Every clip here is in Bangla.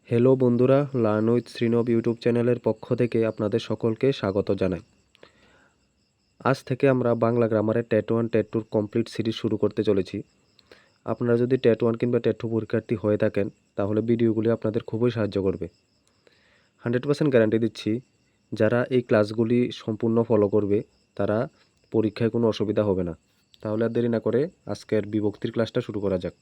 হ্যালো বন্ধুরা, লার্ন উইথ শ্রীনব ইউটিউব চ্যানেলের পক্ষ থেকে আপনাদের সকলকে স্বাগত জানাই। আজ থেকে আমরা বাংলা গ্রামারের টেট 1 টেট 2 কমপ্লিট সিরিজ শুরু করতে চলেছি। আপনারা যদি টেট 1 কিংবা টেট 2 পরীক্ষার্থী হয়ে থাকেন তাহলে ভিডিওগুলি আপনাদের খুবই সাহায্য করবে। 100% গ্যারান্টি দিচ্ছি, যারা এই ক্লাসগুলি সম্পূর্ণ ফলো করবে তারা পরীক্ষায় কোনো অসুবিধা হবে না। তাহলে আর দেরি না করে আজকের বিভক্তির ক্লাসটা শুরু করা যাক।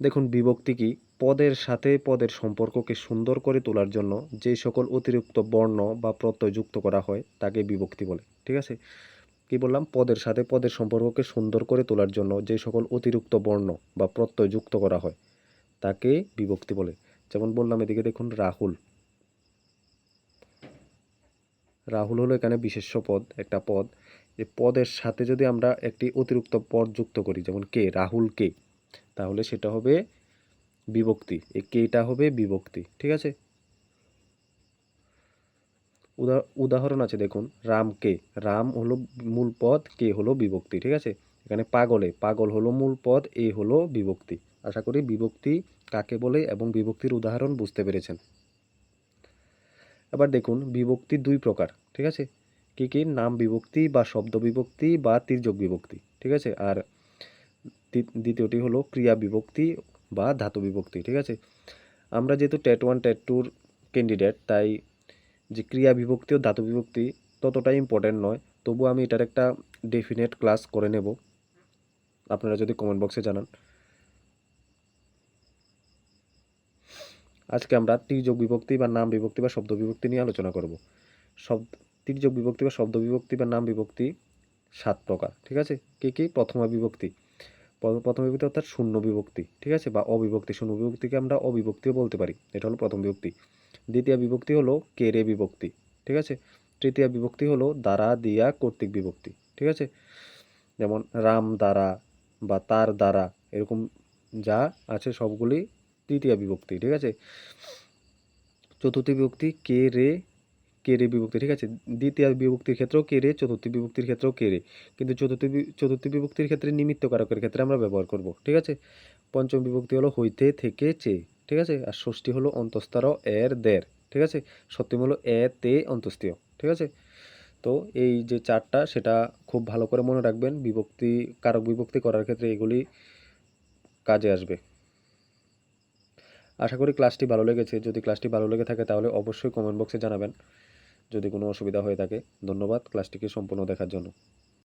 দেখুন, বিভক্তি কি? পদের সাথে পদের সম্পর্ককে সুন্দর করে তোলার জন্য যে সকল অতিরিক্ত বর্ণ বা প্রত্যয় যুক্ত করা হয় তাকে বিভক্তি বলে। ঠিক আছে, কি বললাম? পদের সাথে পদের সম্পর্ককে সুন্দর করে তোলার জন্য যে সকল অতিরিক্ত বর্ণ বা প্রত্যয় যুক্ত করা হয় তাকে বিভক্তি বলে। যেমন বললাম, এদিকে দেখুন, রাহুল। রাহুল হলো এখানে বিশেষ্য পদ, একটা পদ। এই পদের সাথে যদি আমরা একটি অতিরিক্ত পদ যুক্ত করি, যেমন কে, রাহুল কে, তাহলে সেটা হবে বিভক্তি। এই কেটা হবে বিভক্তি। ঠিক আছে, উদাহরণ আছে দেখুন, রামকে। রাম হলো মূল পদ, কে হলো বিভক্তি। ঠিক আছে, এখানে পাগলে, পাগল হলো মূল পদ, এ হলো বিভক্তি। আশা করি বিভক্তি কাকে বলে এবং বিভক্তির উদাহরণ বুঝতে পেরেছেন। এবার দেখুন, বিভক্তি দুই প্রকার। ঠিক আছে, কি কি? নাম বিভক্তি বা শব্দ বিভক্তি বা তির্যক বিভক্তি। ঠিক আছে, আর দ্বিতীয়টি হলো ক্রিয়া বিভক্তি বা ধাতু বিভক্তি। ঠিক আছে, আমরা যেহেতু টেট 1 টেট 2 ক্যান্ডিডেট, তাই যে ক্রিয়া বিভক্তি ও ধাতু বিভক্তি ততটা ইম্পর্টেন্ট নয়। তবু আমি এটার একটা ডেফিনেট ক্লাস করে নেব, আপনারা যদি কমেন্ট বক্সে জানান। আজকে আমরা তির্যক বিভক্তি বা নাম বিভক্তি বা শব্দ বিভক্তি নিয়ে আলোচনা করব। তির্যক বিভক্তি বা শব্দ বিভক্তি বা নাম বিভক্তি 7 প্রকার। ঠিক আছে, কি কি? প্রথমা বিভক্তি। প্রথম বিভক্তি অর্থাৎ শূন্য বিভক্তি। ঠিক আছে, বা অবিভক্তি। শূন্য বিভক্তিকে আমরা অবিভক্তিও বলতে পারি, এটা হলো প্রথম বিভক্তি। দ্বিতীয় বিভক্তি হলো কেরে বিভক্তি। ঠিক আছে, তৃতীয় বিভক্তি হলো দ্বারা দিয়া কর্তৃক বিভক্তি। ঠিক আছে, যেমন রাম দ্বারা বা তার দ্বারা, এরকম যা আছে সবগুলি তৃতীয় বিভক্তি। ঠিক আছে, চতুর্থ বিভক্তি কে রে, কে রে বিভক্তি। ঠিক আছে, দ্বিতীয় বিভক্তির ক্ষেত্রেও কে রে, চতুর্থ বিভক্তির ক্ষেত্রেও কে রে, কিন্তু চতুর্থ বিভক্তির ক্ষেত্রে নিমিত্ত কারকের ক্ষেত্রে আমরা ব্যবহার করব। ঠিক আছে, পঞ্চম বিভক্তি হলো হইতে থেকে চে। ঠিক আছে, আর ষষ্ঠী হলো অন্তস্তর এর দের। ঠিক আছে, সপ্তম হলো এ তে অন্তস্তীয়। ঠিক আছে, তো এই যে চারটা, সেটা খুব ভালো করে মনে রাখবেন। বিভক্তি, কারক বিভক্তি করার ক্ষেত্রে এগুলি কাজে আসবে। আশা করি ক্লাসটি ভালো লেগেছে। যদি ক্লাসটি ভালো লেগে থাকে তাহলে অবশ্যই কমেন্ট বক্সে জানাবেন যদি কোনো অসুবিধা হয়ে থাকে। ধন্যবাদ ক্লাসটিকে সম্পূর্ণ দেখার জন্য।